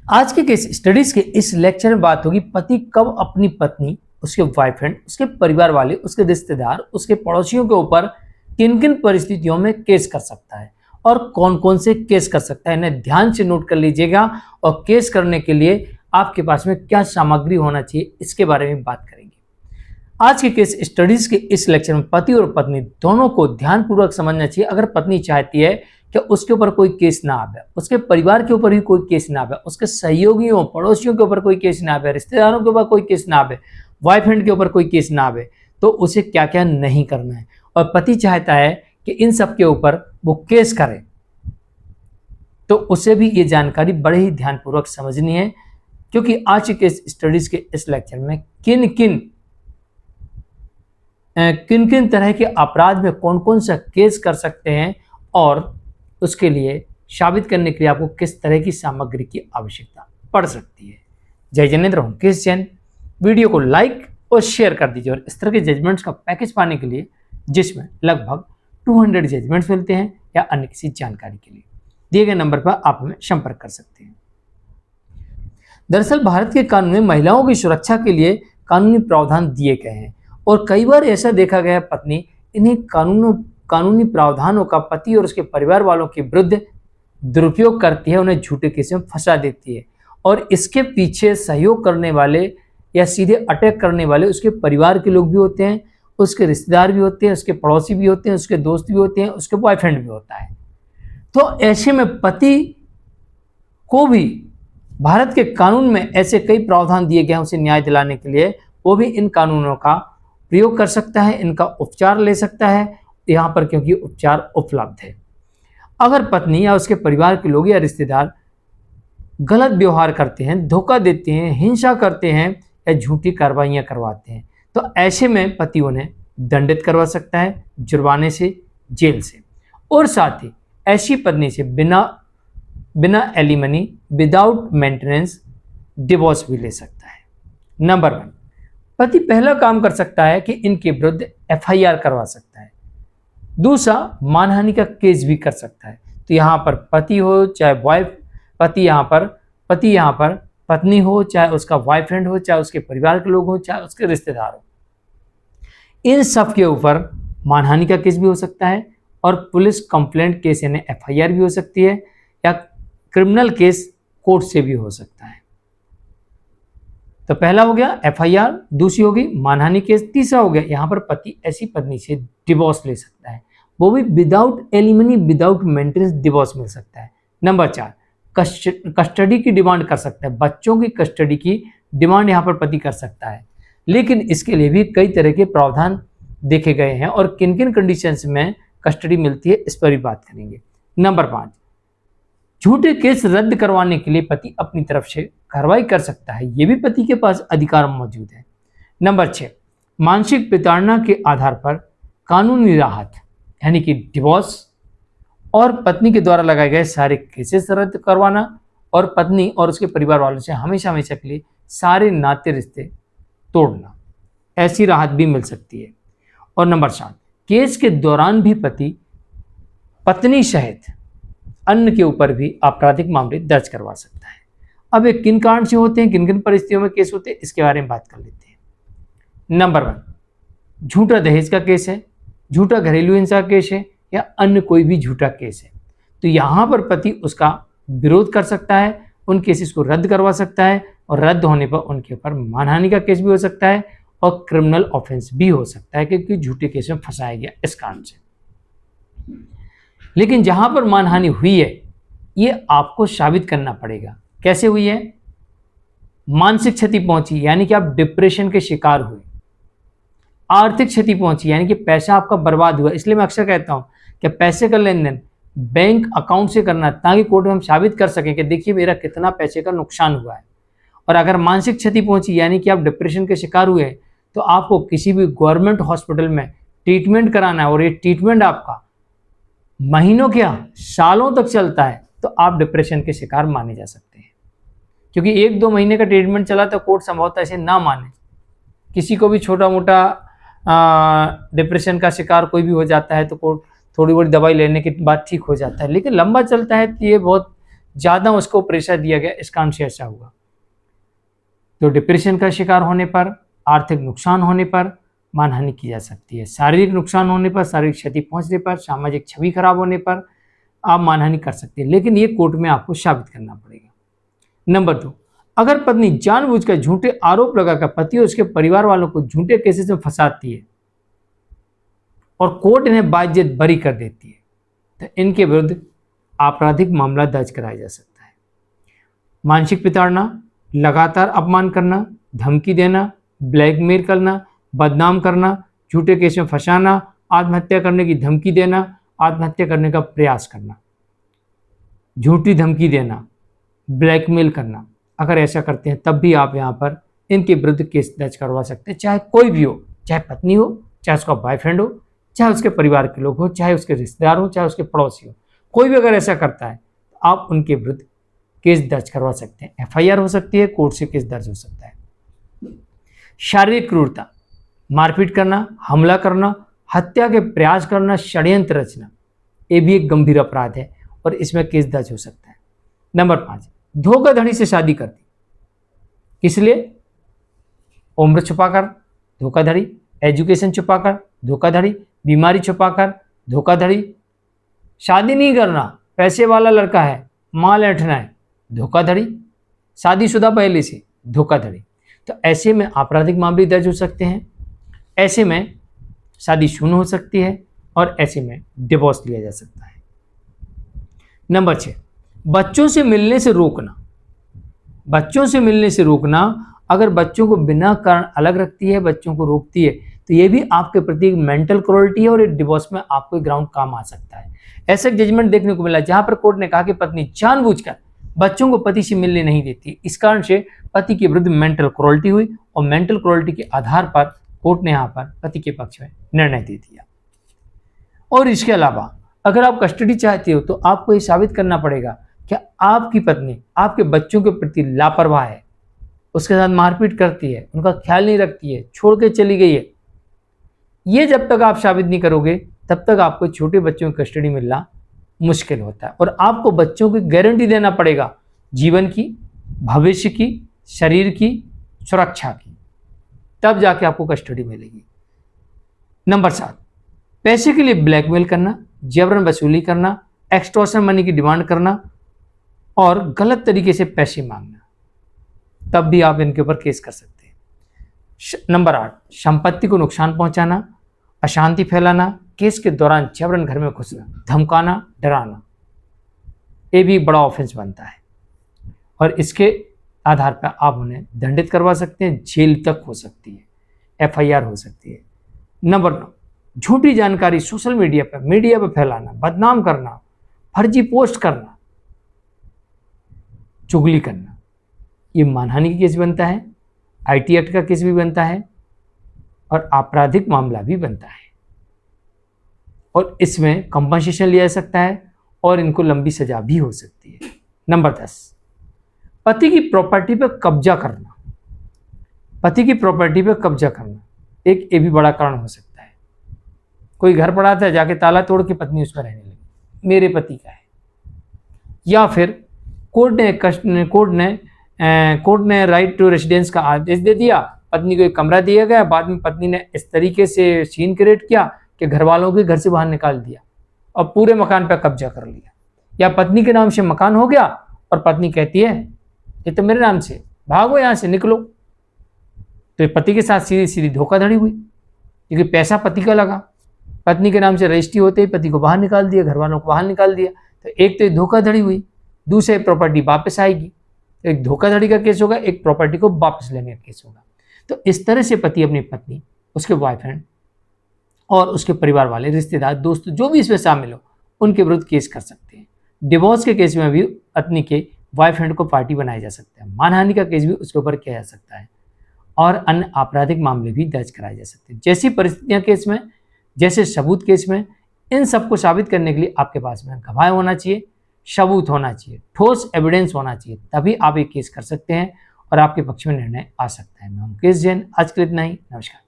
आज के case studies के इस लेक्चर में बात होगी पति कब अपनी पत्नी, उसके बॉयफ्रेंड, उसके परिवार वाले, उसके रिश्तेदार, उसके पड़ोसियों के ऊपर किन किन परिस्थितियों में केस कर सकता है और कौन कौन से केस कर सकता है। इन्हें ध्यान से नोट कर लीजिएगा और केस करने के लिए आपके पास में क्या सामग्री होना चाहिए इसके बारे में बात करेंगे। आज के केस स्टडीज के इस लेक्चर में पति और पत्नी दोनों को ध्यानपूर्वक समझना चाहिए। अगर पत्नी चाहती है कि उसके ऊपर कोई केस ना आवे, उसके परिवार के ऊपर भी कोई केस ना आवे, उसके सहयोगियों पड़ोसियों के ऊपर कोई केस ना आवे, रिश्तेदारों के ऊपर कोई केस ना आवे, बॉयफ्रेंड के ऊपर कोई केस ना आवे, तो उसे क्या क्या नहीं करना है। और पति चाहता है कि इन सब के ऊपर वो केस करे, तो उसे भी ये जानकारी बड़े ही ध्यानपूर्वक समझनी है, क्योंकि आज के स्टडीज के इस लेक्चर में किन किन तरह के अपराध में कौन कौन सा केस कर सकते हैं और उसके लिए साबित करने के लिए आपको किस तरह की सामग्री की आवश्यकता पड़ सकती है। जय जिनेंद्र हूं केस जैन। वीडियो को लाइक और शेयर कर दीजिए और इस तरह के जजमेंट्स का पैकेज पाने के लिए जिसमें लगभग 200 जजमेंट्स मिलते हैं या अन्य किसी जानकारी के लिए दिए गए नंबर पर आप हमें संपर्क कर सकते हैं। दरअसल भारत के कानून में महिलाओं की सुरक्षा के लिए कानूनी प्रावधान दिए गए हैं और कई बार ऐसा देखा गया पत्नी इन्हीं कानूनी प्रावधानों का पति और उसके परिवार वालों के विरुद्ध दुरुपयोग करती है, उन्हें झूठे केस में फंसा देती है और इसके पीछे सहयोग करने वाले या सीधे अटैक करने वाले उसके परिवार के लोग भी होते हैं, उसके रिश्तेदार भी होते हैं, उसके पड़ोसी भी होते हैं, उसके दोस्त भी होते हैं, उसके बॉयफ्रेंड भी होता है। तो ऐसे में पति को भी भारत के कानून में ऐसे कई प्रावधान दिए गए हैं उसे न्याय दिलाने के लिए, वो भी इन कानूनों का प्रयोग कर सकता है, इनका उपचार ले सकता है यहाँ पर, क्योंकि उपचार उपलब्ध है। अगर पत्नी या उसके परिवार के लोग या रिश्तेदार गलत व्यवहार करते हैं, धोखा देते हैं, हिंसा करते हैं या झूठी कार्रवाइयाँ करवाते हैं, तो ऐसे में पति उन्हें दंडित करवा सकता है जुर्माने से, जेल से, और साथ ही ऐसी पत्नी से बिना एलिमनी, विदाउट मेंटेनेंस डिवोर्स भी ले सकता है। नंबर 1, पति पहला काम कर सकता है कि इनके विरुद्ध FIR करवा सकता है। दूसरा, मानहानि का केस भी कर सकता है। तो यहाँ पर पति हो चाहे पति यहाँ पर पत्नी हो, चाहे उसका बॉयफ्रेंड हो, चाहे उसके परिवार के लोग हो, चाहे उसके रिश्तेदार हो, इन सब के ऊपर मानहानि का केस भी हो सकता है और पुलिस कंप्लेंट केस यानी FIR भी हो सकती है या क्रिमिनल केस कोर्ट से भी हो सकता है। तो पहला हो गया FIR, दूसरी होगी मानहानि केस, तीसरा हो गया यहाँ पर पति ऐसी पत्नी से डिवोर्स ले सकता है, वो भी without alimony, without maintenance divorce मिल सकता है। नंबर 4, कस्टडी की डिमांड कर सकता है, बच्चों की कस्टडी की डिमांड यहाँ पर पति कर सकता है, लेकिन इसके लिए भी कई तरह के प्रावधान देखे गए हैं और किन किन कंडीशंस में कस्टडी मिलती है इस पर भी बात करेंगे। नंबर 5, झूठे केस रद्द करवाने के लिए पति अपनी तरफ से कार्रवाई कर सकता है, ये भी पति के पास अधिकार मौजूद है। नंबर 6, मानसिक प्रताड़ना के आधार पर कानूनी राहत यानी कि डिवोर्स और पत्नी के द्वारा लगाए गए सारे केसेस रद्द करवाना और पत्नी और उसके परिवार वालों से हमेशा हमेशा के लिए सारे नाते रिश्ते तोड़ना, ऐसी राहत भी मिल सकती है। और नंबर 7, केस के दौरान भी पति पत्नी सहित अन्य के ऊपर भी आपराधिक मामले दर्ज करवा सकता है। अब ये किन कारण से होते हैं, किन किन परिस्थितियों में केस होते हैं, इसके बारे में बात कर लेते हैं। नंबर 1, झूठा दहेज का केस है, झूठा घरेलू हिंसा केस है या अन्य कोई भी झूठा केस है, तो यहाँ पर पति उसका विरोध कर सकता है, उन केसेस को रद्द करवा सकता है और रद्द होने पर उनके ऊपर मानहानि का केस भी हो सकता है और क्रिमिनल ऑफेंस भी हो सकता है, क्योंकि झूठे केस में फंसाया गया इस कारण से। लेकिन जहां पर मानहानि हुई है ये आपको साबित करना पड़ेगा। कैसे हुई है? मानसिक क्षति पहुंची यानी कि आप डिप्रेशन के शिकार हुए, आर्थिक क्षति पहुंची यानी कि पैसा आपका बर्बाद हुआ। इसलिए मैं अक्सर कहता हूं कि पैसे का लेन देन बैंक अकाउंट से करना, ताकि कोर्ट में हम साबित कर सकें कि देखिए मेरा कितना पैसे का नुकसान हुआ है। और अगर मानसिक क्षति पहुंची यानी कि आप डिप्रेशन के शिकार हुए तो आपको किसी भी गवर्नमेंट हॉस्पिटल में ट्रीटमेंट कराना है और ये ट्रीटमेंट आपका महीनों क्या सालों तक चलता है, तो आप डिप्रेशन के शिकार माने जा सकते हैं। क्योंकि 1-2 महीने का ट्रीटमेंट चला तो कोर्ट संभवतः ऐसे ना माने। किसी को भी छोटा मोटा डिप्रेशन का शिकार कोई भी हो जाता है तो कोर्ट थोड़ी बड़ी दवाई लेने के बाद ठीक हो जाता है, लेकिन लंबा चलता है तो ये बहुत ज़्यादा उसको प्रेशर दिया गया, इस कारण से ऐसा हुआ। तो डिप्रेशन का शिकार होने पर, आर्थिक नुकसान होने पर मानहानि की जा सकती है। शारीरिक नुकसान होने पर, शारीरिक क्षति पहुंचने पर, सामाजिक छवि खराब होने पर आप मानहानि कर सकते हैं, लेकिन ये कोर्ट में आपको साबित करना पड़ेगा। नंबर 2, अगर पत्नी जानबूझकर झूठे आरोप लगाकर पति और उसके परिवार वालों को झूठे केसेस में फंसाती है और कोर्ट इन्हें बाइज्जत बरी कर देती है, तो इनके विरुद्ध आपराधिक मामला दर्ज कराया जा सकता है। मानसिक प्रताड़ना, लगातार अपमान करना, धमकी देना, ब्लैकमेल करना, बदनाम करना, झूठे केस में फंसाना, आत्महत्या करने की धमकी देना, आत्महत्या करने का प्रयास करना, झूठी धमकी देना, ब्लैकमेल करना, अगर ऐसा करते हैं तब भी आप यहाँ पर इनके विरुद्ध केस दर्ज करवा सकते हैं। चाहे कोई भी हो, चाहे पत्नी हो, चाहे उसका बॉयफ्रेंड हो, चाहे उसके परिवार के लोग हो, चाहे उसके रिश्तेदार हो, चाहे उसके पड़ोसी हो, कोई भी अगर ऐसा करता है तो आप उनके विरुद्ध केस दर्ज करवा सकते हैं। एफआईआर हो सकती है, कोर्ट से केस दर्ज हो सकता है। शारीरिक क्रूरता, मारपीट करना, हमला करना, हत्या के प्रयास करना, षड्यंत्र रचना, ये भी एक गंभीर अपराध है और इसमें केस दर्ज हो सकता है। नंबर 5, धोखाधड़ी से शादी कर दी, किस लिए? उम्र छुपाकर धोखाधड़ी, एजुकेशन छुपाकर धोखाधड़ी, बीमारी छुपाकर धोखाधड़ी, शादी नहीं करना, पैसे वाला लड़का है, माल ऐंठना है, धोखाधड़ी, शादीशुदा पहले से, धोखाधड़ी। तो ऐसे में आपराधिक मामले दर्ज हो सकते हैं, ऐसे में शादी शून्य हो सकती है और ऐसे में डिवोर्स लिया जा सकता है। नंबर 6, बच्चों से मिलने से रोकना। बच्चों से मिलने से रोकना, अगर बच्चों को बिना कारण अलग रखती है, बच्चों को रोकती है, तो ये भी आपके प्रति एक मेंटल क्रूरटी है और एक डिवोर्स में आपको ग्राउंड काम आ सकता है। ऐसा जजमेंट देखने को मिला जहां पर कोर्ट ने कहा कि पत्नी जानबूझकर बच्चों को पति से मिलने नहीं देती, इस कारण से पति के विरुद्ध मेंटल क्रूरटी हुई और मेंटल क्रूरटी के आधार पर कोर्ट ने यहाँ पर पति के पक्ष में निर्णय दे दिया। और इसके अलावा अगर आप कस्टडी चाहते हो तो आपको ये साबित करना पड़ेगा कि आपकी पत्नी आपके बच्चों के प्रति लापरवाह है, उसके साथ मारपीट करती है, उनका ख्याल नहीं रखती है, छोड़ के चली गई है। ये जब तक आप साबित नहीं करोगे तब तक आपको छोटे बच्चों की कस्टडी मिलना मुश्किल होता है और आपको बच्चों की गारंटी देना पड़ेगा, जीवन की, भविष्य की, शरीर की, सुरक्षा की, तब जाके आपको कस्टडी मिलेगी। नंबर 7, पैसे के लिए ब्लैकमेल करना, जबरन वसूली करना, एक्सटॉर्शन मनी की डिमांड करना और गलत तरीके से पैसे मांगना, तब भी आप इनके ऊपर केस कर सकते हैं। नंबर 8, संपत्ति को नुकसान पहुंचाना, अशांति फैलाना, केस के दौरान जबरन घर में घुसना, धमकाना, डराना, ये भी बड़ा ऑफेंस बनता है और इसके आधार पर आप उन्हें दंडित करवा सकते हैं, जेल तक हो सकती है, एफआईआर हो सकती है। नंबर 9, झूठी जानकारी सोशल मीडिया पर फैलाना, बदनाम करना, फर्जी पोस्ट करना, चुगली करना, ये मानहानि का केस बनता है, आईटी एक्ट का केस भी बनता है और आपराधिक मामला भी बनता है और इसमें कंपनसेशन लिया जा सकता है और इनको लंबी सजा भी हो सकती है। नंबर 10, पति की प्रॉपर्टी पर कब्जा करना। पति की प्रॉपर्टी पर कब्जा करना एक ये भी बड़ा कारण हो सकता है। कोई घर पड़ा था, जाके ताला तोड़ के पत्नी उस पर रहने लगी, मेरे पति का है, या फिर कोर्ट ने राइट टू रेसिडेंस का आदेश दे दिया, पत्नी को एक कमरा दिया गया, बाद में पत्नी ने इस तरीके से सीन क्रिएट किया कि घर वालों के घर से बाहर निकाल दिया और पूरे मकान पर कब्जा कर लिया, या पत्नी के नाम से मकान हो गया और पत्नी कहती है ये तो मेरे नाम से, भागो यहाँ से, निकलो। तो पति के साथ सीधी सीधी धोखाधड़ी हुई क्योंकि पैसा पति का लगा, पत्नी के नाम से रजिस्ट्री होते ही पति को बाहर निकाल दिया, घर वालों को बाहर निकाल दिया। तो एक तो धोखाधड़ी हुई, दूसरे प्रॉपर्टी वापस आएगी। एक धोखाधड़ी का केस होगा, एक प्रॉपर्टी को वापस लेने का केस होगा। तो इस तरह से पति अपनी पत्नी, उसके बॉयफ्रेंड और उसके परिवार वाले, रिश्तेदार, दोस्त जो भी इसमें शामिल हो, उनके विरुद्ध केस कर सकते हैं। डिवोर्स के केस में भी पत्नी के बॉयफ्रेंड को पार्टी बनाया जा सकता है, मानहानि का केस भी उसके ऊपर किया जा सकता है और अन्य आपराधिक मामले भी दर्ज कराए जा सकते हैं। जैसी परिस्थितियां केस में, जैसे सबूत केस में, इन सबको साबित करने के लिए आपके पास में गवाह होना चाहिए, सबूत होना चाहिए, ठोस एविडेंस होना चाहिए, तभी आप एक केस कर सकते हैं और आपके पक्ष में निर्णय आ सकता है। मैं मुकेश जैन, आज के लिए इतना ही। नमस्कार।